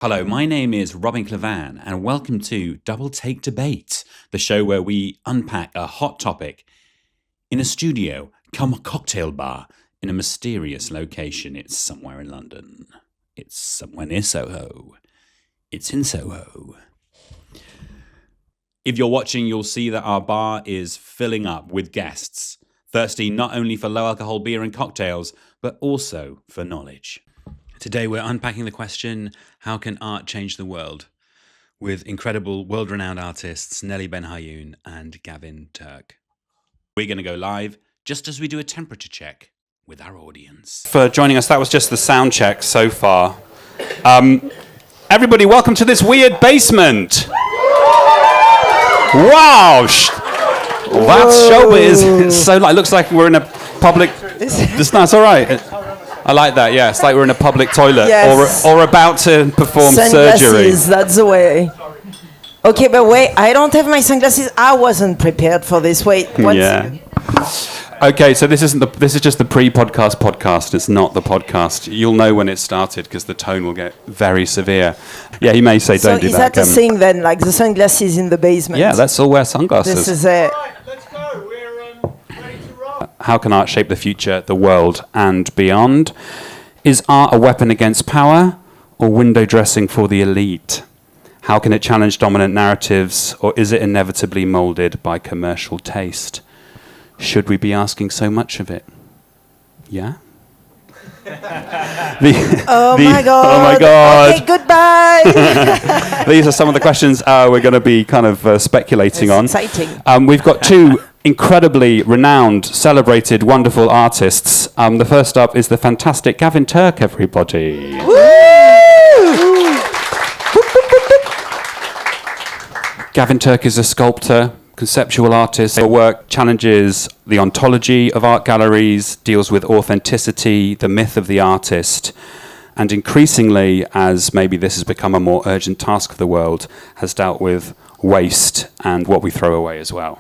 Hello, my name is Robin Clyfan, and welcome to Double Take Debate, the show where we unpack a hot topic in a studio, come a cocktail bar, in a mysterious location. It's somewhere in London. It's somewhere near Soho. It's in Soho. If you're watching, you'll see that our bar is filling up with guests, thirsty not only for low-alcohol beer and cocktails, but also for knowledge. Today we're unpacking the question, how can art change the world? With incredible world-renowned artists Nelly Ben Hayoun and Gavin Turk. We're going to go live just as we do a temperature check with our audience. For joining us, that was just the sound check so far. Everybody, welcome to this weird basement. Wow! That's showbiz. It's so it looks like we're in a public... That's all right. I like that, yeah. It's like we're in a public toilet, yes. or about to perform surgery. That's the way. Okay, but wait, I don't have my sunglasses. I wasn't prepared for this. Wait. Yeah. Okay, so this is just the pre-podcast podcast. It's not the podcast. You'll know when it started because the tone will get very severe. Yeah, he may say don't do that. So is that a thing then, like the sunglasses in the basement? Yeah, let's all wear sunglasses. This is it. Right, let's go. We're ready to rock. How can art shape the future, the world, and beyond? Is art a weapon against power or window dressing for the elite? How can it challenge dominant narratives, or is it inevitably molded by commercial taste? Should we be asking so much of it? Yeah? Oh my God. Okay, goodbye. These are some of the questions we're going to be kind of speculating on. Exciting. We've got two incredibly renowned, celebrated, wonderful artists. The first up is the fantastic Gavin Turk, everybody. Woo! Gavin Turk is a sculptor, conceptual artist. Her work challenges the ontology of art galleries, deals with authenticity, the myth of the artist, and increasingly, as maybe this has become a more urgent task for the world, has dealt with waste and what we throw away as well.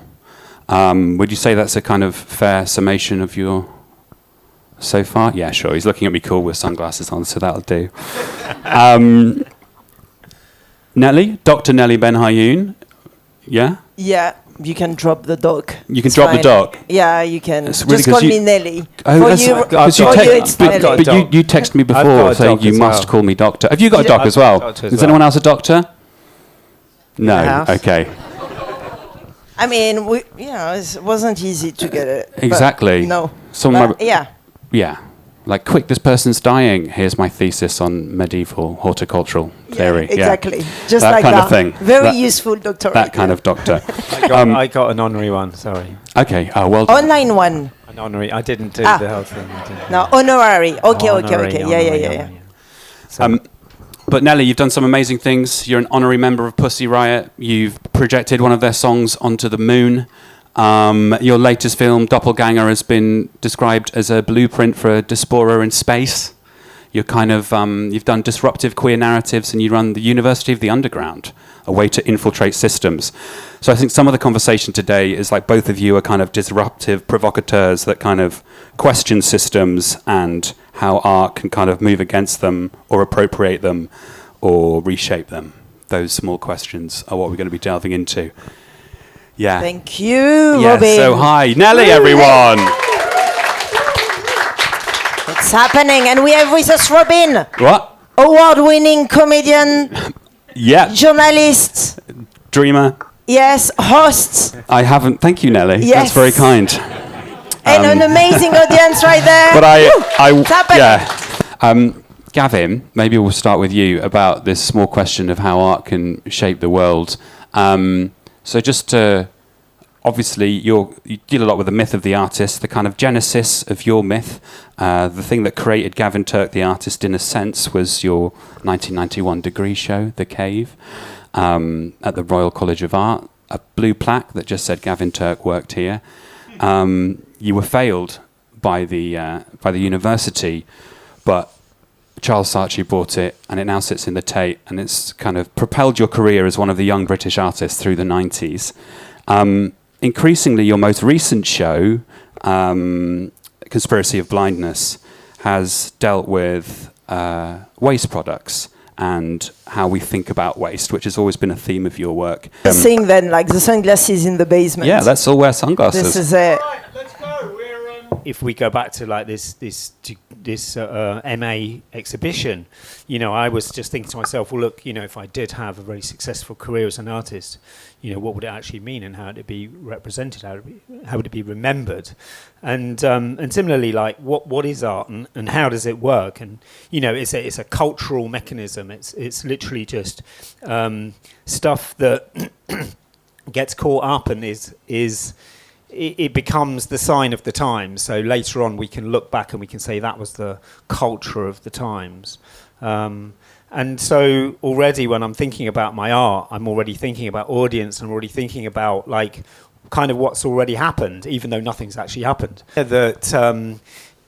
Would you say that's a kind of fair summation of your so far? Yeah, sure. He's looking at me cool with sunglasses on, so that'll do. Nelly, Dr. Nelly Ben Hayoun. Yeah? Yeah, you can drop the doc. You can drop the doc? Yeah, you can. It's really just call me Nelly. You text me before saying you must call me doctor. Have you got a doc as well? Is anyone else a doctor? No. Okay. I mean, it wasn't easy to get it. Exactly. No. Yeah. Like, quick, this person's dying. Here's my thesis on medieval horticultural theory. Exactly. Yeah. Just that like kind that. of thing. Very useful doctor. That kind of doctor. I got an honorary one, sorry. Okay, well done. Online one. An honorary. I didn't do the whole thing. No, honorary. Okay. Yeah. But Nelly, you've done some amazing things. You're an honorary member of Pussy Riot. You've projected one of their songs onto the moon. Your latest film, Doppelganger, has been described as a blueprint for a diaspora in space. You're kind of, you've done disruptive queer narratives, and you run the University of the Underground, a way to infiltrate systems. So I think some of the conversation today is like both of you are kind of disruptive provocateurs that kind of question systems and how art can kind of move against them or appropriate them or reshape them. Those small questions are what we're going to be delving into. Yeah. Thank you, yeah, Robin. So hi, Nelly, everyone. It's happening, and we have with us Robin. What? Award-winning comedian. Yeah. Journalist. Dreamer. Yes, host. I haven't. Thank you, Nelly. Yes. That's very kind. And an amazing audience right there. But it's happening. Yeah. Gavin, maybe we'll start with you about this small question of how art can shape the world. So just to, obviously, you deal a lot with the myth of the artist, the kind of genesis of your myth. The thing that created Gavin Turk, the artist, in a sense, was your 1991 degree show, The Cave, at the Royal College of Art. A blue plaque that just said Gavin Turk worked here. You were failed by the university, but Charles Saatchi bought it, and it now sits in the Tate, and it's kind of propelled your career as one of the young British artists through the 90s. Increasingly, your most recent show, Conspiracy of Blindness, has dealt with waste products and how we think about waste, which has always been a theme of your work. Saying then, like the sunglasses in the basement. Yeah, let's all wear sunglasses. This is All right, let's go. If we go back to like this MA exhibition, you know, I was just thinking to myself, well, look, you know, if I did have a very successful career as an artist, you know, what would it actually mean, and how would it be represented, how would it be remembered, and similarly, like what is art, and how does it work, and you know, it's a cultural mechanism. It's literally just stuff that gets caught up and is. It becomes the sign of the times. So later on, we can look back and we can say that was the culture of the times. And so already, when I'm thinking about my art, I'm already thinking about audience. I'm already thinking about like kind of what's already happened, even though nothing's actually happened. That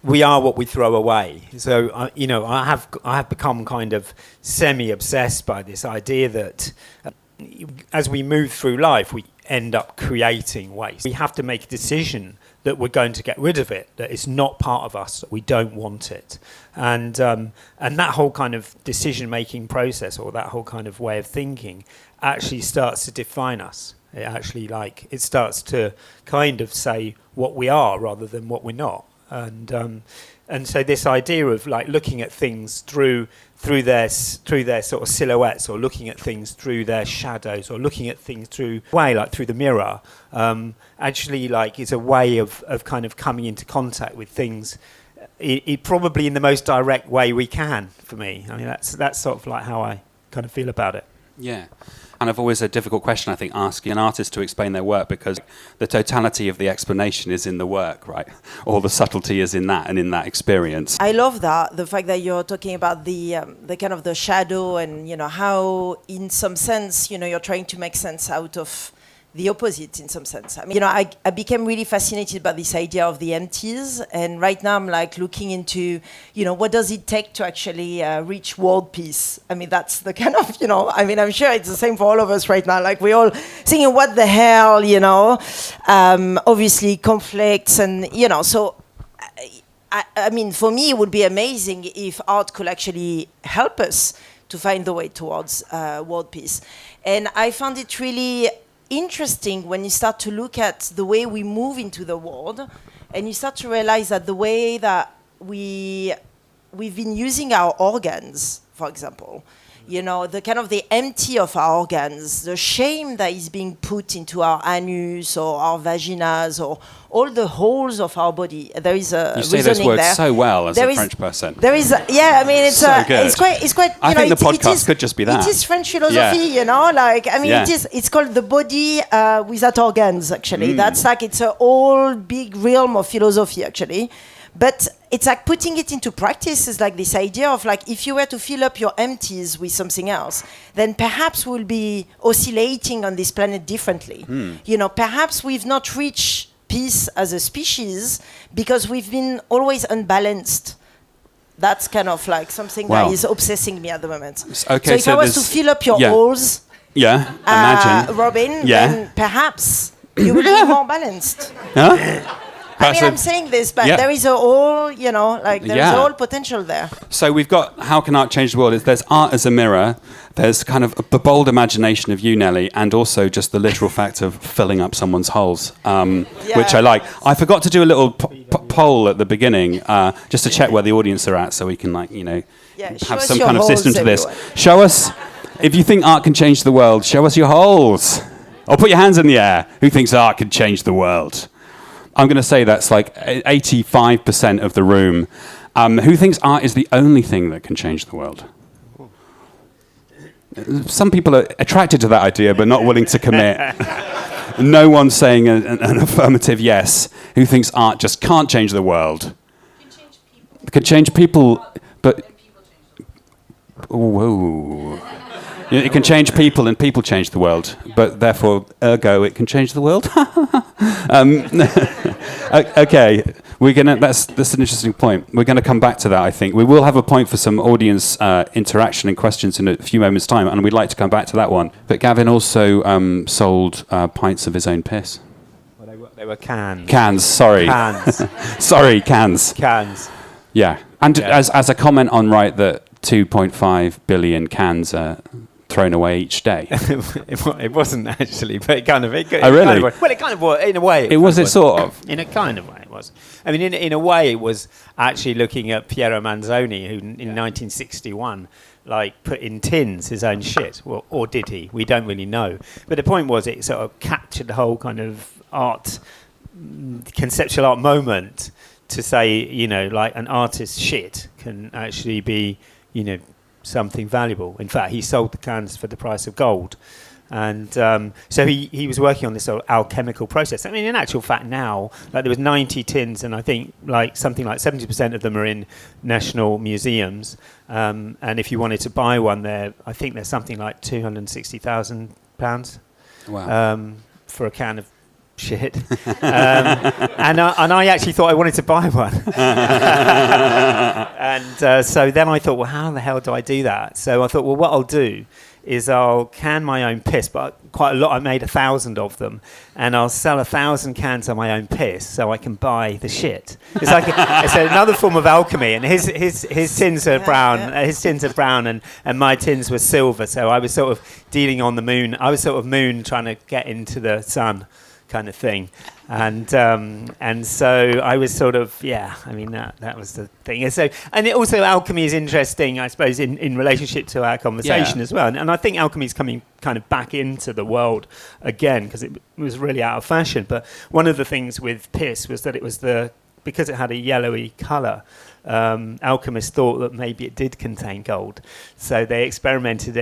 we are what we throw away. So you know, I have become kind of semi-obsessed by this idea that as we move through life, we end up creating waste. We have to make a decision that we're going to get rid of it, that it's not part of us, that we don't want it. And that whole kind of decision-making process, or that whole kind of way of thinking, actually starts to define us. It actually, like, it starts to kind of say what we are rather than what we're not. And so this idea of like looking at things through their sort of silhouettes, or looking at things through their shadows, or looking at things through the mirror, actually like is a way of kind of coming into contact with things. It probably in the most direct way we can. For me, I mean that's sort of like how I kind of feel about it. Yeah. Kind of always a difficult question, I think, asking an artist to explain their work, because the totality of the explanation is in the work, right? All the subtlety is in that and in that experience. I love that, the fact that you're talking about the kind of the shadow, and you know how, in some sense, you know, you're trying to make sense out of the opposite, in some sense. I mean, you know, I became really fascinated by this idea of the empties, and right now I'm like looking into, you know, what does it take to actually reach world peace? I mean, that's the kind of, you know, I mean, I'm sure it's the same for all of us right now. Like we're all thinking, what the hell, you know? Obviously conflicts, and you know, so I mean, for me, it would be amazing if art could actually help us to find the way towards world peace. And I found it really interesting when you start to look at the way we move into the world, and you start to realize that the way that we've been using our organs, for example, you know, the kind of the empty of our organs, the shame that is being put into our anus or our vaginas or all the holes of our body. There is a you say those words there. So well as a French person. There is, yeah. I mean, it's so good. It's quite. I think the podcast could just be that. It is French philosophy, you know. Like, I mean, it's called the body without organs. Actually, that's like it's a whole big realm of philosophy, actually. But it's like putting it into practice is like this idea of like, if you were to fill up your empties with something else, then perhaps we'll be oscillating on this planet differently. You know, perhaps we've not reached peace as a species because we've been always unbalanced. That's kind of like something that is obsessing me at the moment. Okay, so if I was to fill up your holes, imagine, Robin, then perhaps you would be more balanced. Huh? I mean, I'm saying this, but there is a whole, you know, like there is a whole potential there. So we've got how can art change the world? There's art as a mirror. There's kind of a bold imagination of you, Nelly, and also just the literal fact of filling up someone's holes, which I like. I forgot to do a little poll at the beginning, just to check where the audience are at, so we can, like, you know, have some kind of system to this. Show us, if you think art can change the world, show us your holes. Or put your hands in the air. Who thinks art can change the world? I'm going to say that's like 85% of the room. Who thinks art is the only thing that can change the world? Some people are attracted to that idea but not willing to commit. No one's saying an affirmative yes. Who thinks art just can't change the world? It can change people, but... Whoa. It can change people and people change the world, but therefore, ergo, it can change the world. Okay, that's an interesting point. We're gonna come back to that, I think. We will have a point for some audience interaction and questions in a few moments' time, and we'd like to come back to that one. But Gavin also sold pints of his own piss. Well, they were cans. Cans, sorry. Cans. Sorry, cans. Cans. Yeah, and as a comment on, right, that 2.5 billion cans are thrown away each day. It wasn't actually, but it kind of. It really? Kind of was. Well, it kind of was in a way. It was. It sort of. In a kind of way, it was. I mean, in a way, it was actually looking at Piero Manzoni, who in 1961, like, put in tins his own shit. Well, or did he? We don't really know. But the point was, it sort of captured the whole kind of art, conceptual art moment to say, you know, like, an artist's shit can actually be, you know, something valuable. In fact, he sold the cans for the price of gold. And so he was working on this sort of alchemical process. I mean, in actual fact now, like, there was 90 tins, and I think like something like 70% of them are in national museums. And if you wanted to buy one there, I think there's something like £260,000 for a can of shit. And I actually thought I wanted to buy one. And so then I thought, well, how the hell do I do that? So I thought, well, what I'll do is I'll can my own piss, but quite a lot. I made 1,000 of them, and I'll sell 1,000 cans of my own piss so I can buy the shit. It's like it's another form of alchemy. And his tins are brown, his tins are brown, and my tins were silver. So I was sort of dealing on the moon. I was sort of moon trying to get into the sun, kind of thing. And so I was sort of, I mean, that was the thing. And so, and it also, alchemy is interesting, I suppose, in relationship to our conversation as well. And I think alchemy is coming kind of back into the world again, because it was really out of fashion. But one of the things with piss was that it was because it had a yellowy colour, alchemists thought that maybe it did contain gold. So they experimented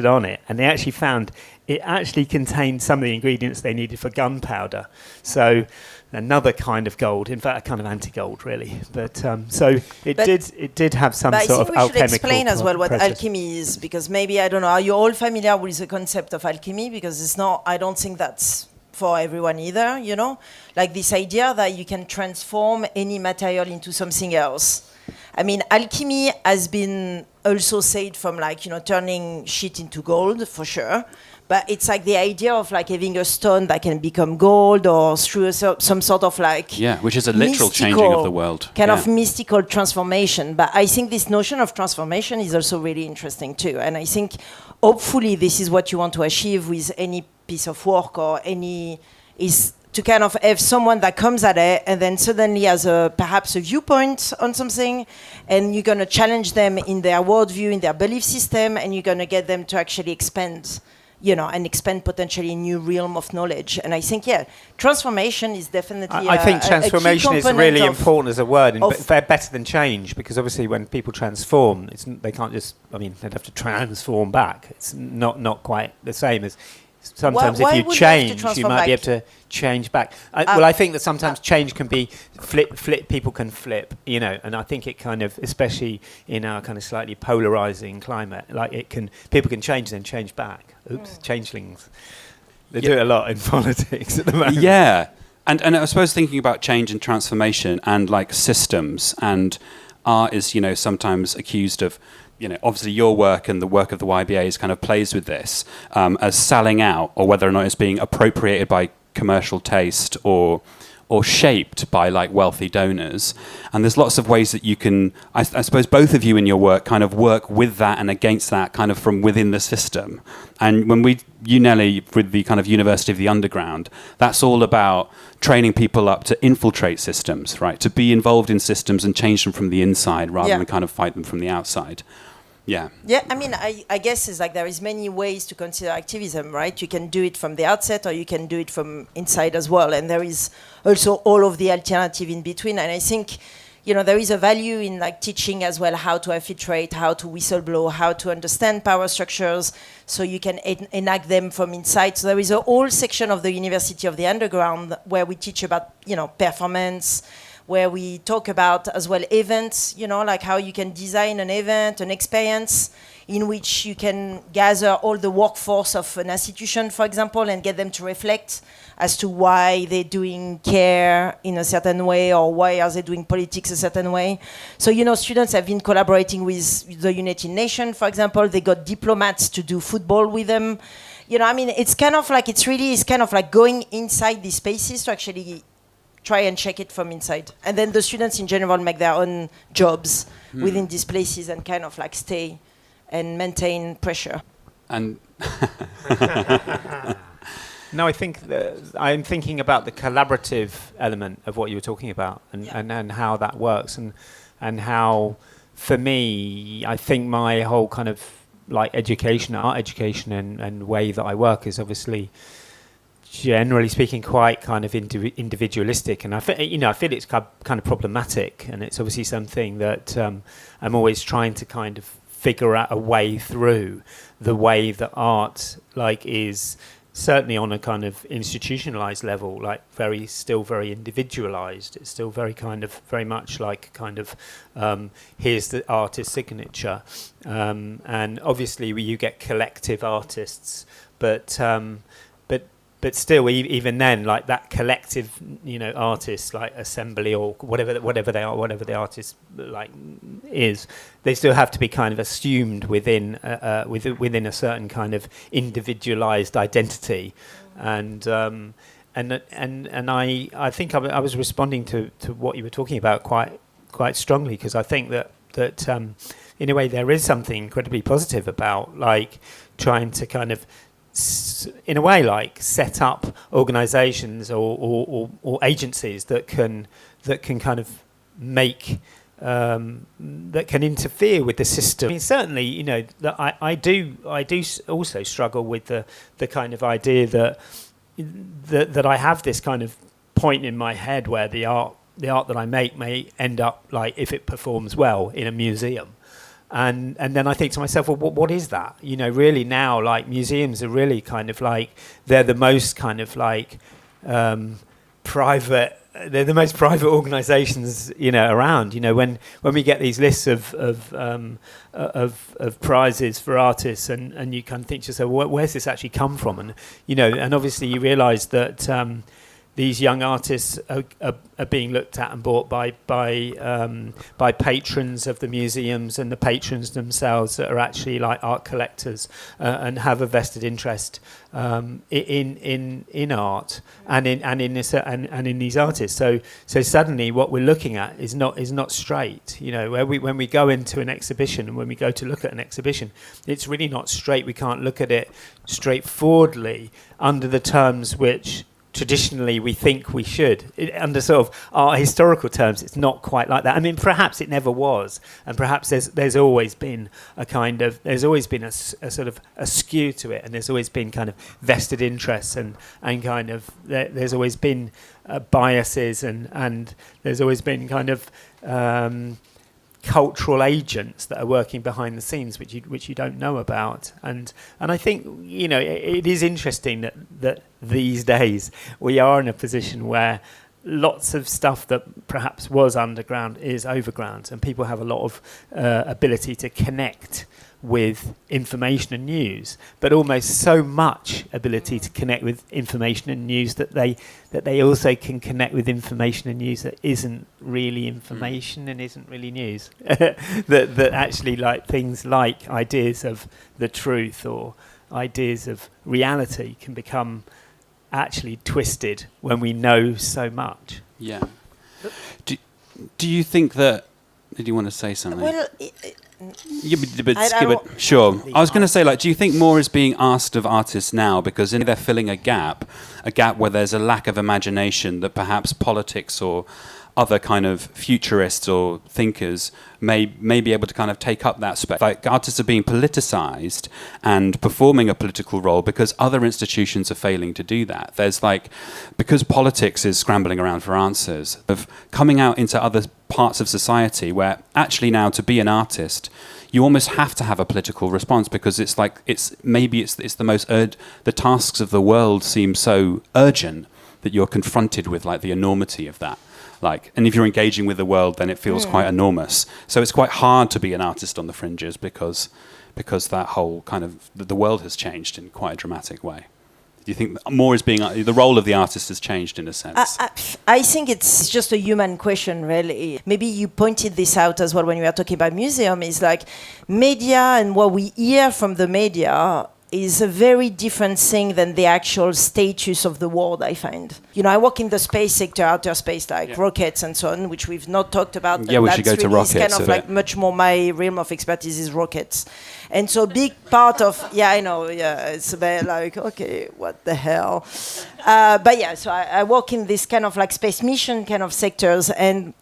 on it, and they actually found it actually contained some of the ingredients they needed for gunpowder. So another kind of gold, in fact, a kind of anti-gold, really. But so it did have some sort of alchemical. But I think we should explain as well what alchemy is, because maybe, I don't know, are you all familiar with the concept of alchemy? Because it's not, I don't think that's for everyone either, you know? Like this idea that you can transform any material into something else. I mean, alchemy has been also said from, like, you know, turning shit into gold, for sure. But it's like the idea of, like, having a stone that can become gold, or through some sort of, like... Yeah, which is a literal changing of the world. Kind of mystical transformation. But I think this notion of transformation is also really interesting too. And I think, hopefully, this is what you want to achieve with any piece of work or is to kind of have someone that comes at it and then suddenly has perhaps a viewpoint on something, and you're going to challenge them in their worldview, in their belief system, and you're going to get them to actually expand, you know, and expand potentially a new realm of knowledge. And I think, transformation is definitely I think transformation is really important as a word, and better than change, because obviously when people transform, they can't just, I mean, they'd have to transform back. It's not quite the same as... Sometimes if you change, you might be able to change back. Well, I think that sometimes change can be flip. People can flip, you know, and I think it kind of, especially in our kind of slightly polarizing climate, like people can change then change back. Oops, changelings. They do it a lot in politics at the moment. Yeah, and I suppose thinking about change and transformation and like systems, and art is, you know, sometimes accused of, you know, obviously your work and the work of the Y.B.A. is kind of plays with this as selling out, or whether or not it's being appropriated by commercial taste or shaped by like wealthy donors. And there's lots of ways that you can, I suppose both of you in your work kind of work with that and against that kind of from within the system. And when you Nelly, with the kind of University of the Underground, that's all about training people up to infiltrate systems, right? To be involved in systems and change them from the inside rather than kind of fight them from the outside. Yeah, I mean, I guess it's like there is many ways to consider activism, right? You can do it from the outset, or you can do it from inside as well. And there is also all of the alternative in between. And I think, you know, there is a value in like teaching as well how to infiltrate, how to whistleblow, how to understand power structures, so you can enact them from inside. So there is a whole section of the University of the Underground where we teach about, you know, performance, where we talk about as well events, you know, like how you can design an event, an experience in which you can gather all the workforce of an institution, for example, and get them to reflect as to why they're doing care in a certain way, or why are they doing politics a certain way. So, you know, students have been collaborating with the United Nations, for example. They got diplomats to do football with them. You know, I mean, it's kind of like going inside these spaces to actually try and check it from inside. And then the students in general make their own jobs within these places and kind of like stay and maintain pressure. And No, I think I'm thinking about the collaborative element of what you were talking about, and how that works, and how, for me, I think my whole kind of like art education and way that I work is obviously, generally speaking, quite kind of individualistic, and I feel it's kind of problematic, and it's obviously something that I'm always trying to kind of figure out a way through, the way that art like is certainly on a kind of institutionalized level, like still very individualized. It's still very much like kind of here's the artist's signature, and obviously you get collective artists, but still, even then, like that collective, artists, like assembly or whatever they are, whatever the artist like is, they still have to be kind of assumed within a certain kind of individualized identity, and I think I was responding to what you were talking about quite strongly, because I think that in a way there is something incredibly positive about like trying to kind of in a way like set up organizations or agencies that can kind of make that can interfere with the system. I mean, certainly, that I do also struggle with the kind of idea that I have this kind of point in my head where the art that I make may end up like, if it performs well, in a museum. And then I think to myself, well, what is that? Really now, like museums are really kind of like, they're the most kind of like private. They're the most private organisations around. When we get these lists of prizes for artists, and you kind of think to yourself, well, where's this actually come from? And and obviously you realise that these young artists are being looked at and bought by patrons of the museums, and the patrons themselves that are actually like art collectors and have a vested interest in art and in these artists. So suddenly what we're looking at is not straight. When we go into an exhibition and when we go to look at an exhibition, it's really not straight. We can't look at it straightforwardly under the terms which traditionally we think we should. Under sort of our historical terms, it's not quite like that. I mean, perhaps it never was, and perhaps there's always been a sort of a skew to it, and there's always been kind of vested interests, and kind of there's always been biases, and there's always been kind of cultural agents that are working behind the scenes which you don't know about, and I think it is interesting that these days we are in a position where lots of stuff that perhaps was underground is overground, and people have a lot of ability to connect with information and news, but almost so much ability to connect with information and news that they also can connect with information and news that isn't really information and isn't really news. that actually, like things like ideas of the truth or ideas of reality can become actually twisted when we know so much. Yeah. Do you think that? Did you want to say something? Well, Sure. I was going to say, like, do you think more is being asked of artists now because they're filling a gap where there's a lack of imagination that perhaps politics or other kind of futurists or thinkers may be able to kind of take up that space? Like, artists are being politicized and performing a political role because other institutions are failing to do that. There's because politics is scrambling around for answers, of coming out into other parts of society where actually now to be an artist, you almost have to have a political response, because it's the most the tasks of the world seem so urgent that you're confronted with like the enormity of that. And if you're engaging with the world, then it feels quite enormous. So it's quite hard to be an artist on the fringes because that whole kind of the world has changed in quite a dramatic way. Do you think more is the role of the artist has changed in a sense? I think it's just a human question, really. Maybe you pointed this out as well when we were talking about museum. Is like media and what we hear from the media is a very different thing than the actual status of the world, I find. You know, I work in the space sector, outer space, like rockets and so on, which we've not talked about. Yeah, we should go to rockets. Kind of like much more my realm of expertise is rockets. And so big part of, I know, it's a bit like, okay, what the hell? But yeah, so I work in this kind of like space mission kind of sectors, and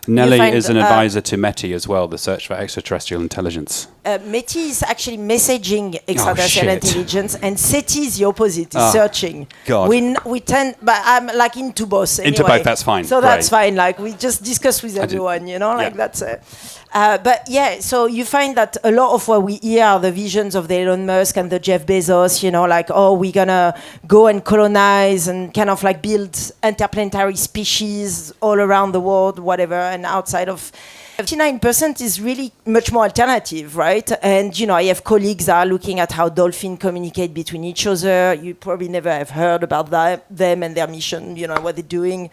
Nelly is an advisor to METI as well, the Search for Extraterrestrial Intelligence. METI is actually messaging extraterrestrial intelligence, and SETI is the opposite, is searching. God. We tend, but I'm like into both anyway. Into both, that's fine. So that's fine, like we just discuss with everyone, you know, like that's it. But yeah, so you find that a lot of what we hear are the visions of the Elon Musk and the Jeff Bezos, you know, like, oh, we're gonna go and colonize and kind of like build interplanetary species all around the world, whatever, and outside of 59% is really much more alternative, right? And, you know, I have colleagues that are looking at how dolphins communicate between each other. You probably never have heard about them and their mission, you know, what they're doing.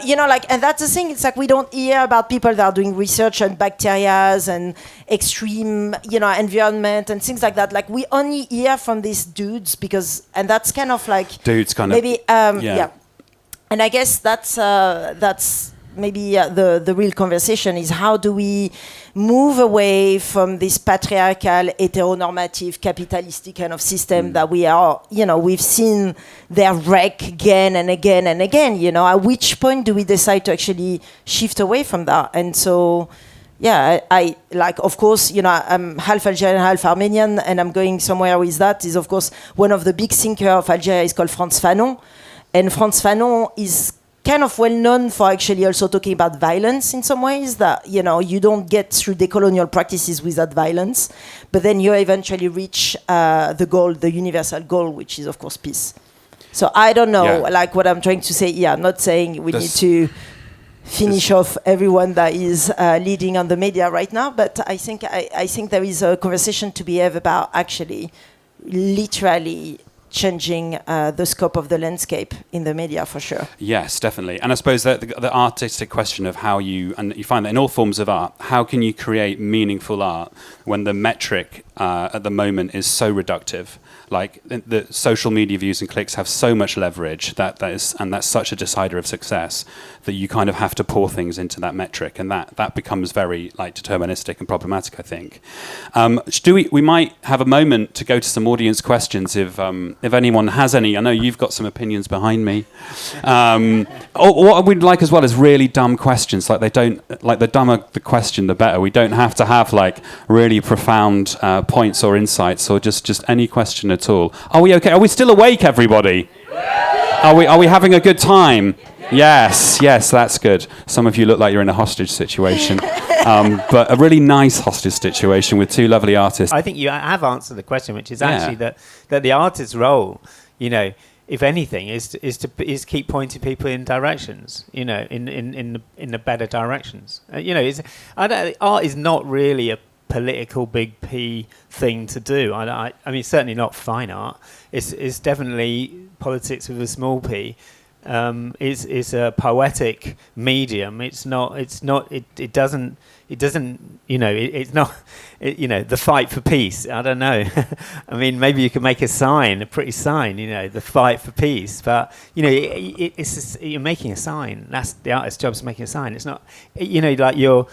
You know, like, and that's the thing. It's like we don't hear about people that are doing research on bacteria and extreme, you know, environment and things like that. Like, we only hear from these dudes because, and that's kind of like... Dudes kind maybe, of... yeah. And I guess that's maybe the real conversation is how do we move away from this patriarchal, heteronormative, capitalistic kind of system that we are, you know, we've seen their wreck again and again and again, you know, at which point do we decide to actually shift away from that? And so, yeah, I like, of course, you know, I'm half Algerian, half Armenian, and I'm going somewhere with that is, of course, one of the big thinkers of Algeria is called Frantz Fanon. And Frantz Fanon is kind of well known for actually also talking about violence in some ways, that, you know, you don't get through decolonial practices without violence, but then you eventually reach the goal, the universal goal, which is, of course, peace. So I don't know, like what I'm trying to say. Yeah, I'm not saying we need to finish off everyone that is leading on the media right now, but I think there is a conversation to be had about actually literally changing the scope of the landscape in the media, for sure. Yes, definitely. And I suppose that the artistic question of how you find that in all forms of art, how can you create meaningful art when the metric at the moment is so reductive? Like the social media views and clicks have so much leverage that's such a decider of success that you kind of have to pour things into that metric, and that becomes very like deterministic and problematic, I think. We might have a moment to go to some audience questions if anyone has any. I know you've got some opinions behind me. What we'd like as well is really dumb questions. Like the dumber the question, the better. We don't have to have like really profound points or insights, or just any question at all. Are we okay? Are we still awake, everybody? Are we having a good time? Yes, that's good. Some of you look like you're in a hostage situation, but a really nice hostage situation with two lovely artists. I think you have answered the question, which is actually that the artist's role, you know, if anything, is keep pointing people in directions, you know, in the better directions. You know, art is not really a political big P thing to do. I mean, certainly not fine art. It's definitely politics with a small p. Is a poetic medium. It doesn't. You know, it's not. You know, the fight for peace. I don't know. I mean, maybe you could make a pretty sign. You know, the fight for peace. But you know, you're making a sign. That's the artist's job, is making a sign. It's not. You know, like your.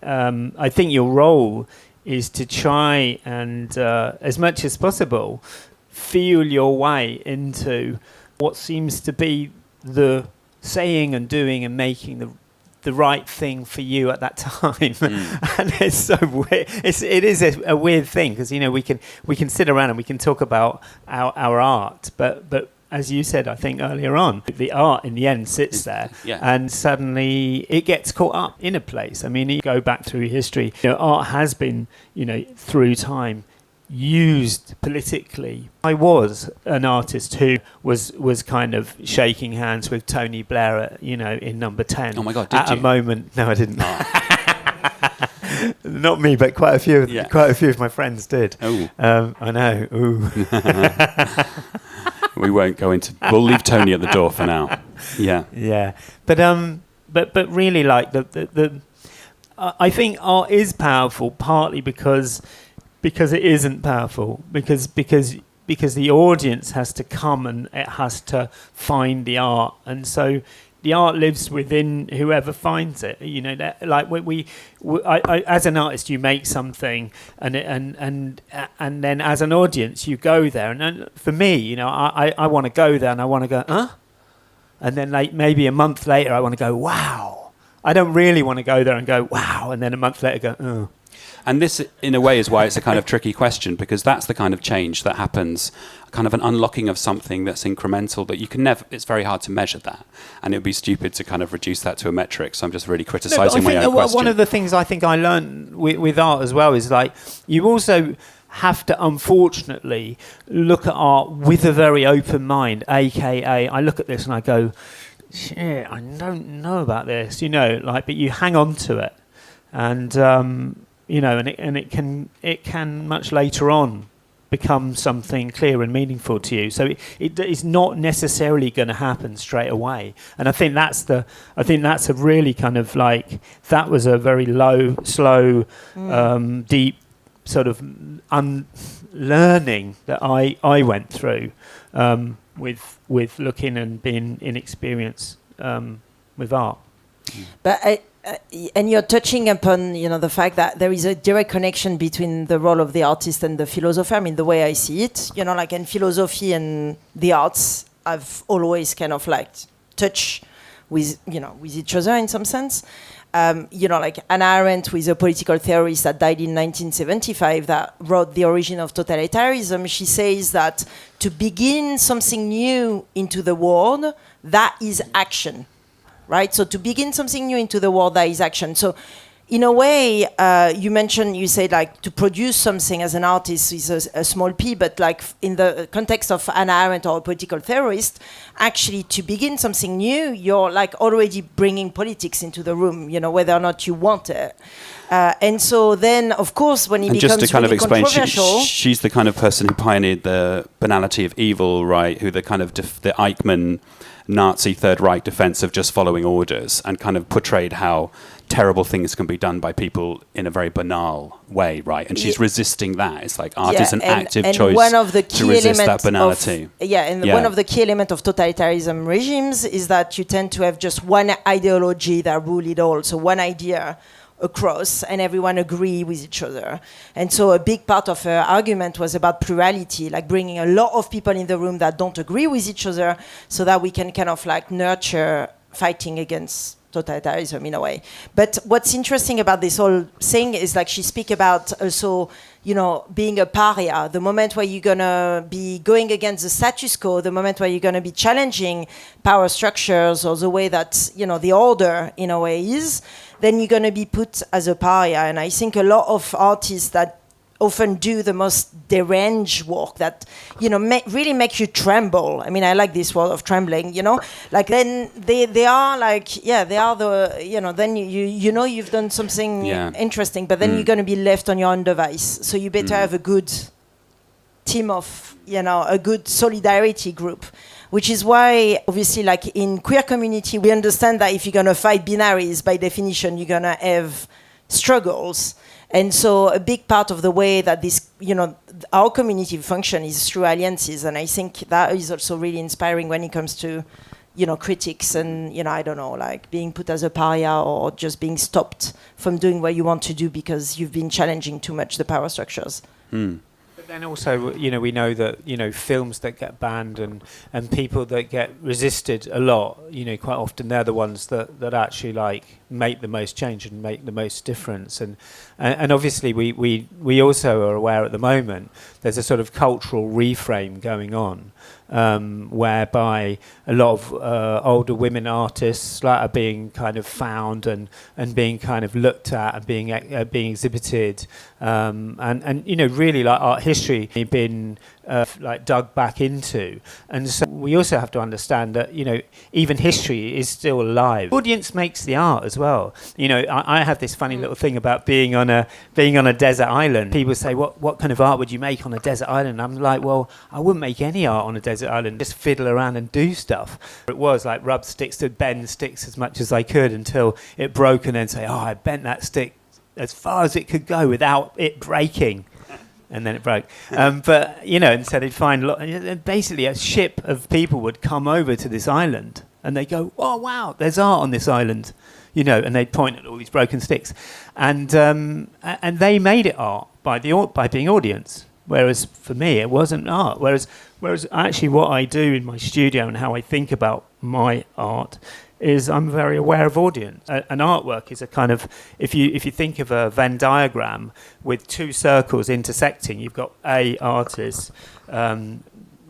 I think your role is to try and, as much as possible, feel your way into what seems to be the saying and doing and making the right thing for you at that time. And it's so weird. It is a weird thing, because, you know, we can sit around and we can talk about our art, but as you said, I think earlier on, the art in the end sits there, and suddenly it gets caught up in a place. I mean, you go back through history, you know, art has been, you know, through time used politically. I was an artist who was kind of shaking hands with Tony Blair at, you know, in Number 10. Oh my God, did at you? A moment. No, I didn't. Not me, but quite a few of my friends did. Oh, I know. Ooh. We won't go into. We'll leave Tony at the door for now. Yeah. But really, like the I think art is powerful partly because because it isn't powerful, because the audience has to come and it has to find the art, and so the art lives within whoever finds it. You know, that, like I, as an artist, you make something, and then as an audience, you go there. And then for me, you know, I want to go there, and I want to go, huh? And then like maybe a month later, I want to go, wow. I don't really want to go there and go, wow, and then a month later, go, oh. And this, in a way, is why it's a kind of tricky question, because that's the kind of change that happens, kind of an unlocking of something that's incremental that you can never, it's very hard to measure that. And it would be stupid to kind of reduce that to a metric. So I'm just really criticising my own question. One of the things I think I learned with art as well is like, you also have to, unfortunately, look at art with a very open mind, aka I look at this and I go, shit, I don't know about this, you know, like, but you hang on to it. And, you know, and it can much later on become something clear and meaningful to you. So it is not necessarily going to happen straight away. And I think that's a really kind of like, that was a very low, slow, deep sort of unlearning that I went through with looking and being in experience with art. But and you're touching upon, you know, the fact that there is a direct connection between the role of the artist and the philosopher. I mean, the way I see it, you know, like in philosophy and the arts, I've always kind of like touch with, you know, with each other in some sense. You know, like Hannah Arendt, who is a political theorist that died in 1975, that wrote The Origin of Totalitarianism. She says that to begin something new into the world, that is action. Right, so to begin something new into the world, that is action. So, in a way, you said like to produce something as an artist is a small p, but like in the context of Hannah Arendt or a political theorist, actually to begin something new, you're like already bringing politics into the room, you know, whether or not you want it. And so then, of course, when it becomes just to kind really of explain, controversial... she's the kind of person who pioneered the banality of evil, right, who the kind of the Eichmann Nazi Third Reich defense of just following orders, and kind of portrayed how terrible things can be done by people in a very banal way, right? And she's resisting that. It's like art is an active choice one of the key to resist that banality. One of the key elements of totalitarianism regimes is that you tend to have just one ideology that rule it all. So one idea across, and everyone agree with each other. And so a big part of her argument was about plurality, like bringing a lot of people in the room that don't agree with each other, so that we can kind of like nurture fighting against totalitarianism in a way. But what's interesting about this whole thing is like she speak about also, you know, being a pariah, the moment where you're gonna be going against the status quo, the moment where you're gonna be challenging power structures or the way that, you know, the order in a way is, then you're gonna be put as a pariah. And I think a lot of artists that often do the most deranged work that, you know, really make you tremble. I mean, I like this word of trembling, you know, like then they are like, yeah, they are the, you know, then you know you've done something interesting, but then you're going to be left on your own device. So you better have a good team of, you know, a good solidarity group, which is why obviously like in queer community, we understand that if you're going to fight binaries, by definition, you're going to have struggles. And so a big part of the way that this, you know, our community function is through alliances. And I think that is also really inspiring when it comes to, you know, critics and, you know, I don't know, like being put as a pariah or just being stopped from doing what you want to do because you've been challenging too much the power structures. But then also, you know, we know that, you know, films that get banned and people that get resisted a lot, you know, quite often they're the ones that actually like make the most change and make the most difference. And obviously we also are aware at the moment there's a sort of cultural reframe going on, whereby a lot of older women artists like are being kind of found and being kind of looked at and being exhibited, and you know, really like art history been like dug back into. And so we also have to understand that, you know, even history is still alive. The audience makes the art as well. You know, I have this funny little thing about being on a desert island. People say, what kind of art would you make on a desert island? I'm like, well, I wouldn't make any art on a desert island, just fiddle around and do stuff. It was like rub sticks to bend sticks as much as I could until it broke, and then say, oh, I bent that stick as far as it could go without it breaking. and then it broke. But, and so they'd find, basically a ship of people would come over to this island, and they go, oh, wow, there's art on this island, and they'd point at all these broken sticks. And they made it art by being audience, whereas for me, it wasn't art. Whereas actually what I do in my studio and how I think about my art is I'm very aware of audience. An artwork is a kind of, if you think of a Venn diagram with two circles intersecting, you've got A, artist,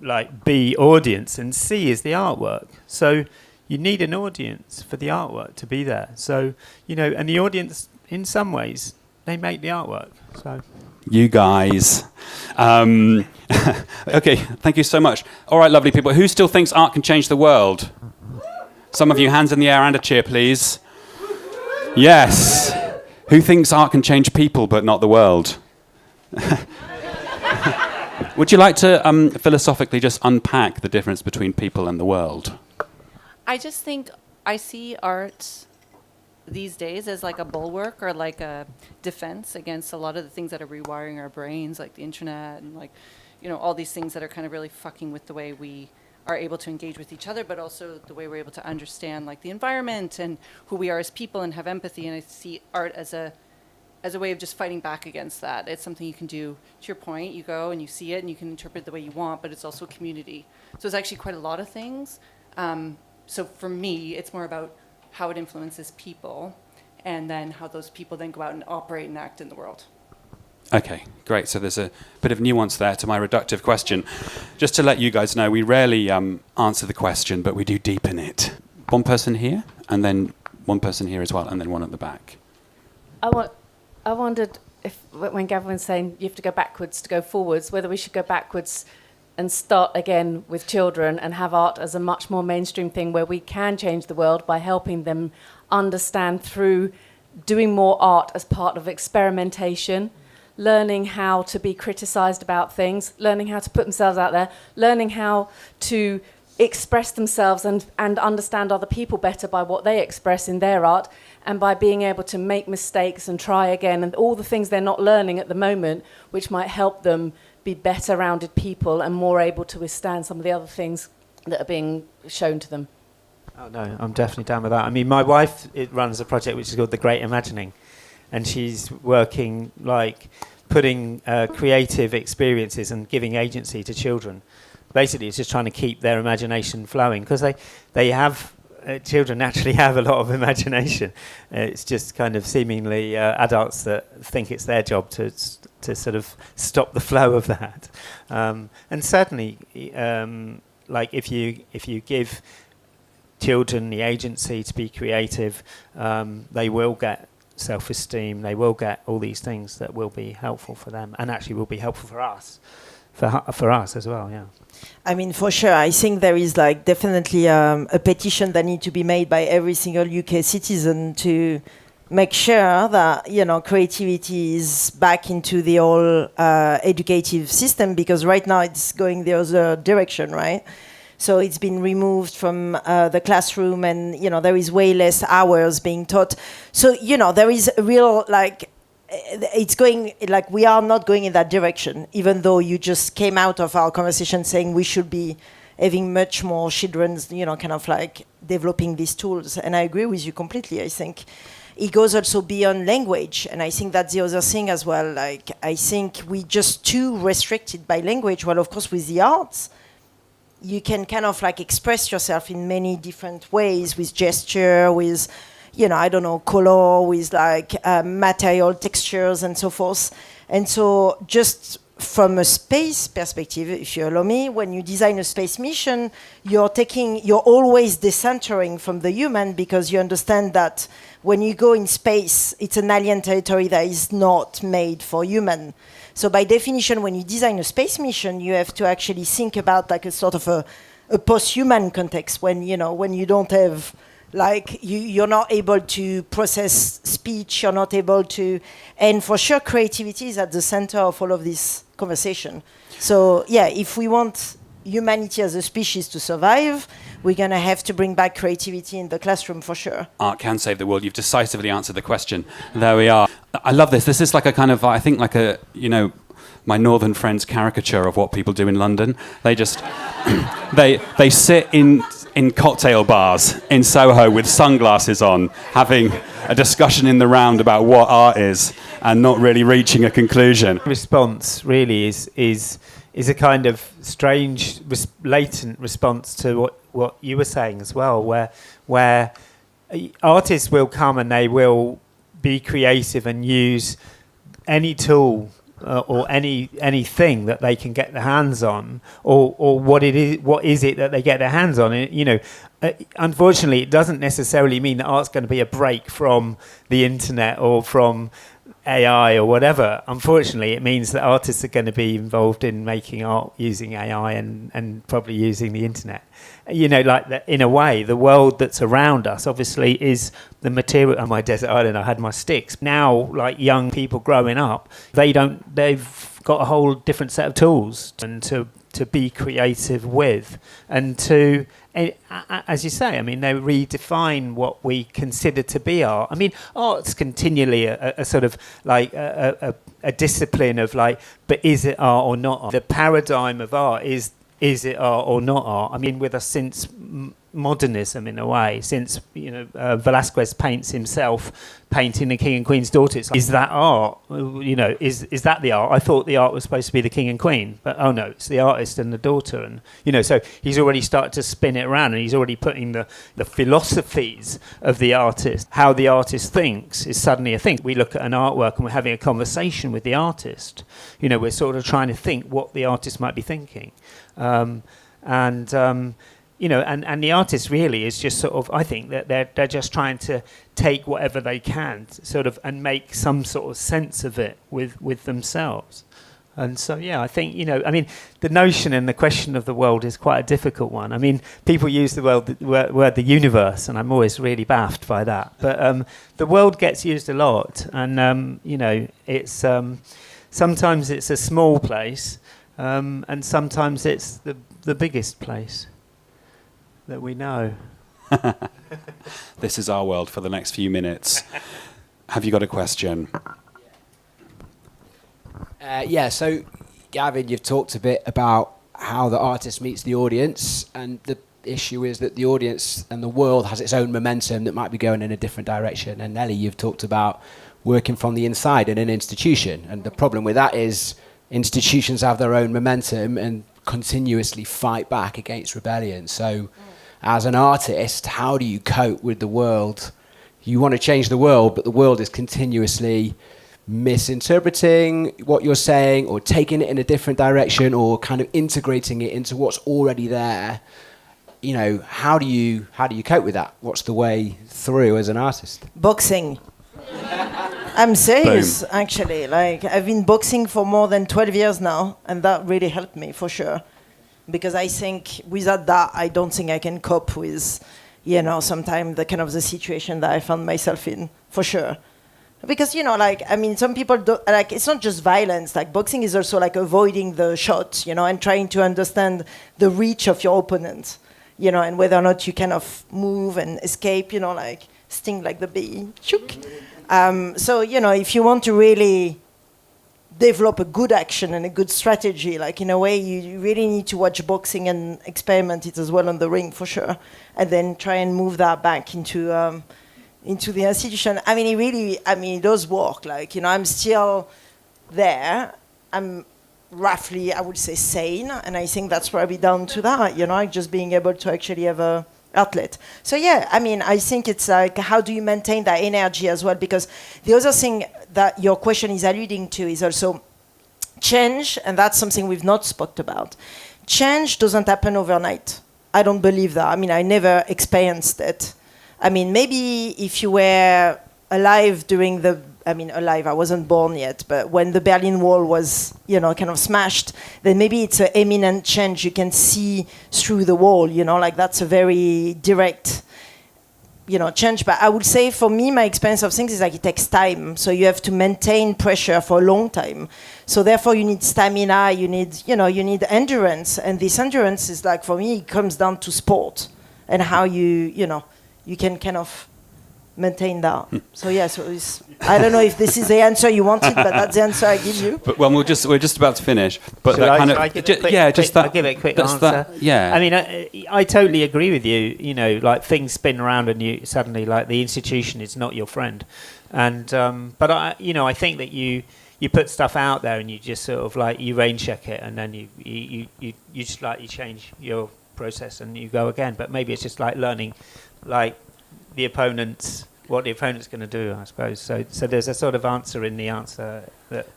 like B, audience, and C is the artwork. So you need an audience for the artwork to be there. So, and the audience, in some ways, they make the artwork. So, you guys. Okay, thank you so much. All right, lovely people. Who still thinks art can change the world? Some of you, hands in the air and a cheer, please. Yes. Who thinks art can change people but not the world? Would you like to philosophically just unpack the difference between people and the world? I just think I see art these days as like a bulwark or like a defense against a lot of the things that are rewiring our brains, like the internet and like, all these things that are kind of really fucking with the way we are able to engage with each other, but also the way we're able to understand like the environment and who we are as people and have empathy. And I see art as a way of just fighting back against that. It's something you can do. To your point, you go and you see it and you can interpret it the way you want, but it's also a community. So it's actually quite a lot of things. So for me, it's more about how it influences people and then how those people then go out and operate and act in the world. Okay, great. So there's a bit of nuance there to my reductive question. Just to let you guys know, we rarely answer the question, but we do deepen it. One person here, and then one person here as well, and then one at the back. I wondered if, when Gavin was saying you have to go backwards to go forwards, whether we should go backwards and start again with children and have art as a much more mainstream thing where we can change the world by helping them understand through doing more art as part of experimentation, learning how to be criticised about things, learning how to put themselves out there, learning how to express themselves and understand other people better by what they express in their art, and by being able to make mistakes and try again, and all the things they're not learning at the moment, which might help them be better rounded people and more able to withstand some of the other things that are being shown to them. Oh no, I'm definitely down with that. I mean, my wife runs a project which is called The Great Imagining, and she's working like putting creative experiences and giving agency to children. Basically, it's just trying to keep their imagination flowing, because they have children naturally have a lot of imagination. It's just kind of seemingly adults that think it's their job to sort of stop the flow of that. And certainly, like if you give children the agency to be creative, they will get self-esteem, they will get all these things that will be helpful for them and actually will be helpful for us, for us as well, yeah. I mean, for sure, I think there is like definitely a petition that needs to be made by every single UK citizen to make sure that, creativity is back into the whole educative system, because right now it's going the other direction, right? So it's been removed from the classroom, and there is way less hours being taught. So there is a real it's going we are not going in that direction. Even though you just came out of our conversation saying we should be having much more children's, kind of like developing these tools. And I agree with you completely. I think it goes also beyond language, and I think that's the other thing as well. Like I think we just too restricted by language. Well, of course, with the arts, you can kind of express yourself in many different ways, with gesture, with, color, with material textures and so forth. And so just from a space perspective, if you allow me, when you design a space mission, you're always decentering from the human, because you understand that when you go in space, it's an alien territory that is not made for human. So by definition, when you design a space mission, you have to actually think about a sort of a post-human context, when you don't have, you're not able to process speech, you're not able to, and for sure creativity is at the center of all of this conversation. So yeah, if we want humanity as a species to survive, we're going to have to bring back creativity in the classroom for sure. Art can save the world. You've decisively answered the question. There we are. I love this. This is like a kind of, I think, like a, my northern friends' caricature of what people do in London. They just they sit in cocktail bars in Soho with sunglasses on, having a discussion in the round about what art is, and not really reaching a conclusion. Response really is a kind of strange, latent response to what you were saying as well, where artists will come and they will be creative and use any tool or anything that they can get their hands on, or what is it that they get their hands on. And, unfortunately, it doesn't necessarily mean that art's going to be a break from the internet or from AI or whatever. Unfortunately, it means that artists are going to be involved in making art using AI and probably using the internet. Like that, in a way, the world that's around us obviously is the material. On my desert island, I had my sticks. Now, like young people growing up, they've got a whole different set of tools and to be creative with, and to, as you say, I mean, they redefine what we consider to be art. I mean, art's continually a sort of like a discipline of like, but is it art or not art? The paradigm of art is it art or not art? I mean, with us since modernism, in a way, since Velázquez paints himself painting the King and Queen's daughter. It's like, is that art? Is that the art? I thought the art was supposed to be the King and Queen, but oh no, it's the artist and the daughter. And so he's already started to spin it around, and he's already putting the philosophies of the artist, how the artist thinks, is suddenly a thing. We look at an artwork and we're having a conversation with the artist. We're sort of trying to think what the artist might be thinking. And the artist really is just sort of, I think that they're just trying to take whatever they can sort of and make some sort of sense of it with themselves. And so, yeah, I think, the notion and the question of the world is quite a difficult one. I mean, people use the word the universe, and I'm always really baffed by that. But the world gets used a lot, and, it's sometimes it's a small place, and sometimes it's the biggest place that we know. This is our world for the next few minutes. Have you got a question? So Gavin, you've talked a bit about how the artist meets the audience, and the issue is that the audience and the world has its own momentum that might be going in a different direction. And Nelly, you've talked about working from the inside in an institution, and the problem with that is institutions have their own momentum and continuously fight back against rebellion. So as an artist, how do you cope with the world? You want to change the world, but the world is continuously misinterpreting what you're saying, or taking it in a different direction, or kind of integrating it into what's already there. How do you cope with that? What's the way through as an artist? Boxing. I'm serious, actually. Like, I've been boxing for more than 12 years now, and that really helped me, for sure. Because I think without that, I don't think I can cope with, sometimes the situation that I found myself in, for sure. Because, some people don't, it's not just violence. Like, boxing is also like avoiding the shot, and trying to understand the reach of your opponent, and whether or not you kind of move and escape, sting like the bee. Chook. So, if you want to really develop a good action and a good strategy, like in a way, you really need to watch boxing and experiment it as well on the ring, for sure, and then try and move that back into the institution. I mean, it does work. Like, I'm still there. I'm roughly, I would say, sane, and I think that's probably down to that, just being able to actually have a outlet. So yeah, I think it's like, how do you maintain that energy as well? Because the other thing that your question is alluding to is also change, and that's something we've not spoken about. Change doesn't happen overnight. I don't believe that. I never experienced it. Maybe if you were alive during I wasn't born yet, but when the Berlin Wall was, kind of smashed, then maybe it's an imminent change you can see through the wall, that's a very direct, change. But I would say for me, my experience of things is like it takes time. So you have to maintain pressure for a long time. So therefore you need stamina, you need endurance. And this endurance is like, for me, it comes down to sport and how you can kind of maintain that. So yeah, so I don't know if this is the answer you wanted, but that's the answer I give you. But well, we're just about to finish. But Shall that I- kind shall I of give it a quick- yeah, just that. I'll give it a quick that's answer. That, yeah. I mean, I totally agree with you. You know, like things spin around, and you suddenly like the institution is not your friend. And but I think that you put stuff out there, and you just sort of like you rain check it, and then you just like you change your process and you go again. But maybe it's just like learning, like what the opponent's going to do, I suppose. So there's a sort of answer in the answer that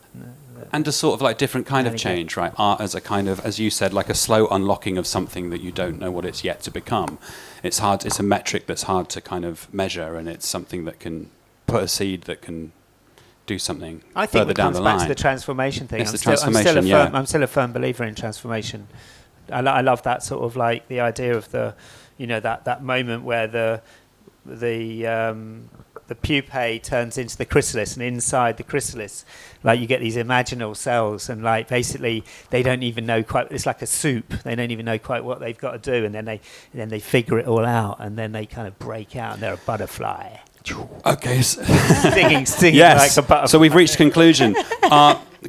and a sort of like different kind of change, right? Art as a kind of, as you said, like a slow unlocking of something that you don't know what it's yet to become. It's hard. It's a metric that's hard to kind of measure, and it's something that can put a seed that can do something I think further it down comes the back line. to the transformation thing. Yes, I'm I'm still a firm believer in transformation. I love that sort of like the idea of the, that moment where the pupae turns into the chrysalis, and inside the chrysalis, like you get these imaginal cells, and like basically they don't even know quite. It's like a soup. They don't even know quite what they've got to do, and then they figure it all out, and then they kind of break out, and they're a butterfly. Okay. Singing Yes. like a butterfly. So we've reached conclusion.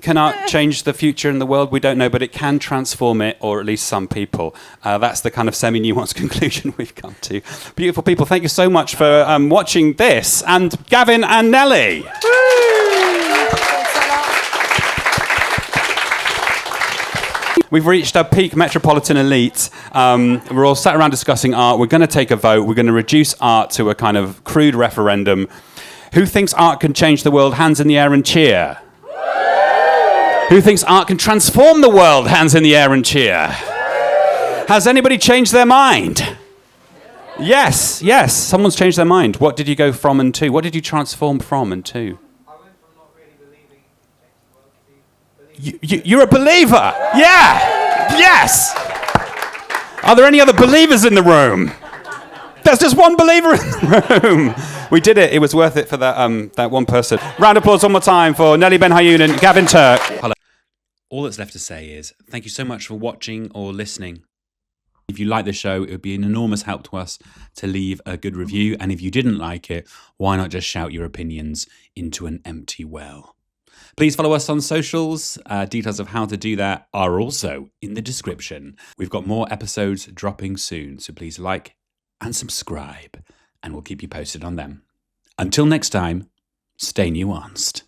Can art change the future in the world? We don't know, but it can transform it, or at least some people. That's the kind of semi-nuanced conclusion we've come to. Beautiful people, thank you so much for watching this. And Gavin and Nelly. We've reached our peak metropolitan elite. We're all sat around discussing art. We're going to take a vote. We're going to reduce art to a kind of crude referendum. Who thinks art can change the world? Hands in the air and cheer. Who thinks art can transform the world? Hands in the air and cheer. Has anybody changed their mind? Yes. Someone's changed their mind. What did you go from and to? What did you transform from and to? I went from not really believing in the world to believing. You're a believer. Yeah. Yes. Are there any other believers in the room? There's just one believer in the room. We did it. It was worth it for that one person. Round of applause one more time for Nelly Ben Hayoun and Gavin Turk. Hello. All that's left to say is thank you so much for watching or listening. If you like the show, it would be an enormous help to us to leave a good review. And if you didn't like it, why not just shout your opinions into an empty well? Please follow us on socials. Details of how to do that are also in the description. We've got more episodes dropping soon, so please like and subscribe, and we'll keep you posted on them. Until next time, stay nuanced.